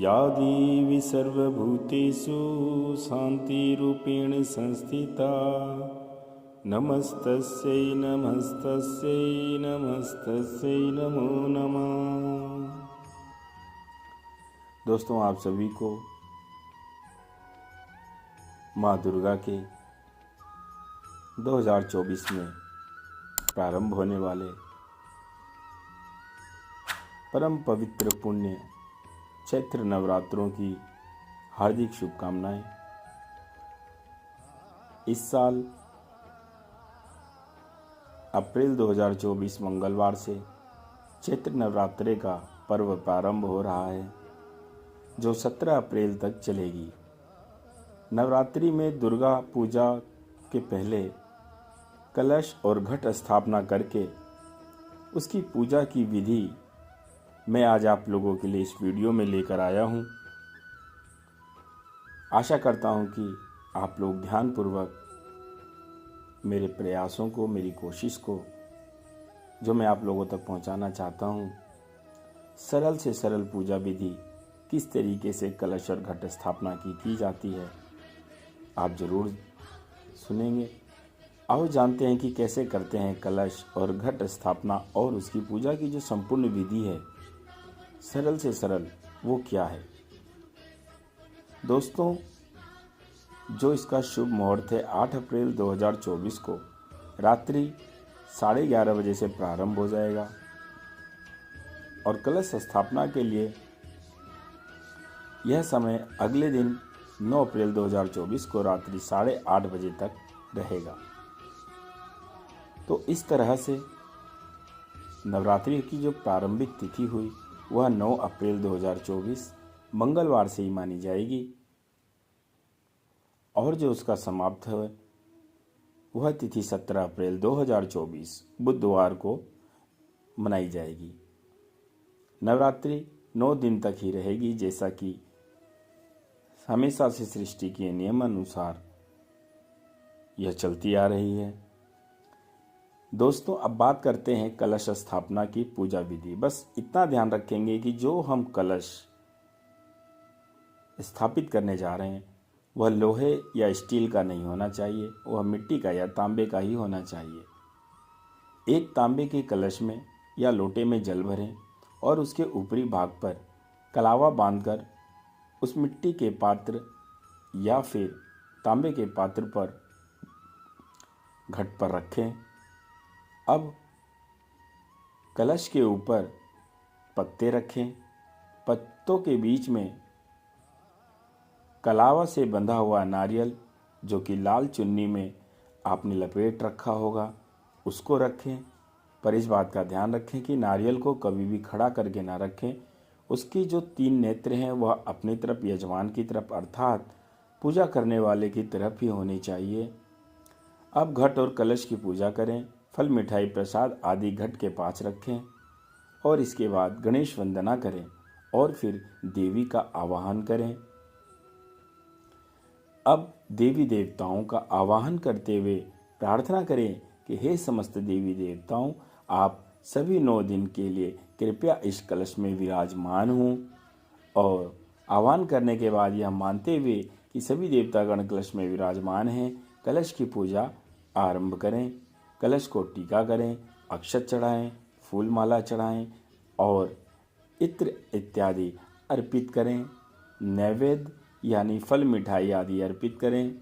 या देवी सर्वभूतेषु शान्तिरूपेण संस्थिता नमस्तस्यै नमस्तस्यै नमस्तस्यै नमो नमः। दोस्तों, आप सभी को माँ दुर्गा के 2024 में प्रारंभ होने वाले परम पवित्र पुण्य चैत्र नवरात्रों की हार्दिक शुभकामनाएं। इस साल अप्रैल 2024 मंगलवार से चैत्र नवरात्रे का पर्व प्रारंभ हो रहा है, जो 17 अप्रैल तक चलेगी। नवरात्रि में दुर्गा पूजा के पहले कलश और घट स्थापना करके उसकी पूजा की विधि मैं आज आप लोगों के लिए इस वीडियो में लेकर आया हूँ। आशा करता हूँ कि आप लोग ध्यानपूर्वक मेरे प्रयासों को, मेरी कोशिश को, जो मैं आप लोगों तक पहुँचाना चाहता हूँ, सरल से सरल पूजा विधि किस तरीके से कलश और घट स्थापना की जाती है, आप ज़रूर सुनेंगे। आओ जानते हैं कि कैसे करते हैं कलश और घट स्थापना और उसकी पूजा की जो संपूर्ण विधि है, सरल से सरल, वो क्या है। दोस्तों, जो इसका शुभ मुहूर्त है 8 अप्रैल 2024 को रात्रि 11:30 बजे से प्रारंभ हो जाएगा और कलश स्थापना के लिए यह समय अगले दिन 9 अप्रैल 2024 को रात्रि 8:30 बजे तक रहेगा। तो इस तरह से नवरात्रि की जो प्रारंभिक तिथि हुई वह 9 अप्रैल 2024 मंगलवार से ही मानी जाएगी और जो उसका समाप्त है वह तिथि 17 अप्रैल 2024 बुधवार को मनाई जाएगी। नवरात्रि 9 दिन तक ही रहेगी, जैसा कि हमेशा से सृष्टि के नियम अनुसार यह चलती आ रही है। दोस्तों, अब बात करते हैं कलश स्थापना की पूजा विधि। बस इतना ध्यान रखेंगे कि जो हम कलश स्थापित करने जा रहे हैं वह लोहे या स्टील का नहीं होना चाहिए, वह मिट्टी का या तांबे का ही होना चाहिए। एक तांबे के कलश में या लोटे में जल भरें और उसके ऊपरी भाग पर कलावा बांधकर उस मिट्टी के पात्र या फिर तांबे के पात्र पर घट पर रखें। अब कलश के ऊपर पत्ते रखें। पत्तों के बीच में कलावा से बंधा हुआ नारियल, जो कि लाल चुन्नी में आपने लपेट रखा होगा, उसको रखें। पर इस बात का ध्यान रखें कि नारियल को कभी भी खड़ा करके ना रखें। उसकी जो 3 नेत्र हैं वह अपनी तरफ, यजमान की तरफ अर्थात पूजा करने वाले की तरफ ही होनी चाहिए। अब घट और कलश की पूजा करें। फल, मिठाई, प्रसाद आदि घट के पास रखें और इसके बाद गणेश वंदना करें और फिर देवी का आवाहन करें। अब देवी देवताओं का आवाहन करते हुए प्रार्थना करें कि हे समस्त देवी देवताओं, आप सभी 9 दिन के लिए कृपया इस कलश में विराजमान हों। और आह्वान करने के बाद यह मानते हुए कि सभी देवतागण कलश में विराजमान हैं, कलश की पूजा आरंभ करें। कलश को टीका करें, अक्षत चढ़ाएं, फूल माला चढ़ाएं और इत्र इत्यादि अर्पित करें। नैवेद्य यानी फल, मिठाई आदि अर्पित करें।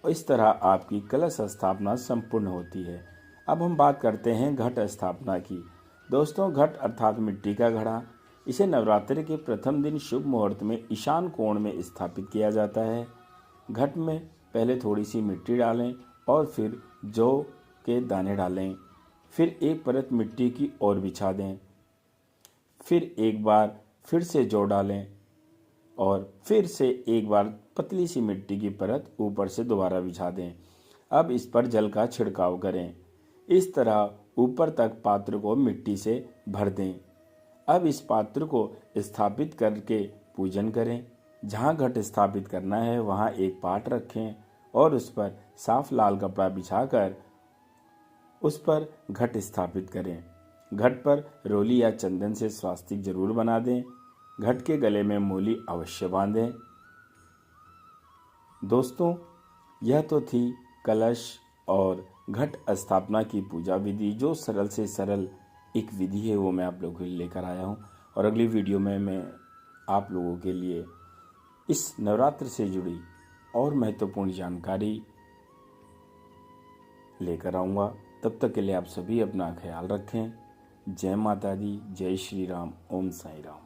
इस तरह आपकी कलश स्थापना संपूर्ण होती है। अब हम बात करते हैं घट स्थापना की। दोस्तों, घट अर्थात मिट्टी का घड़ा, इसे नवरात्रि के प्रथम दिन शुभ मुहूर्त में ईशान कोण में स्थापित किया जाता है। घट में पहले थोड़ी सी मिट्टी डालें और फिर जौ के दाने डालें। फिर एक परत मिट्टी की और बिछा दें। फिर एक बार फिर से जौ डालें और फिर से एक बार पतली सी मिट्टी की परत ऊपर से दोबारा बिछा दें। अब इस पर जल का छिड़काव करें। इस तरह ऊपर तक पात्र को मिट्टी से भर दें। अब इस पात्र को स्थापित करके पूजन करें। जहाँ घट स्थापित करना है वहाँ एक पाट रखें और उस पर साफ लाल कपड़ा बिछाकर उस पर घट स्थापित करें। घट पर रोली या चंदन से स्वास्तिक जरूर बना दें। घट के गले में मूली अवश्य बांधें। दोस्तों, यह तो थी कलश और घट स्थापना की पूजा विधि। जो सरल से सरल एक विधि है वो मैं आप लोगों के लिए लेकर आया हूँ। और अगली वीडियो में मैं आप लोगों के लिए इस नवरात्र से जुड़ी और महत्वपूर्ण जानकारी लेकर आऊँगा। तब तक के लिए आप सभी अपना ख्याल रखें। जय माता दी, जय श्री राम, ओम साई राम।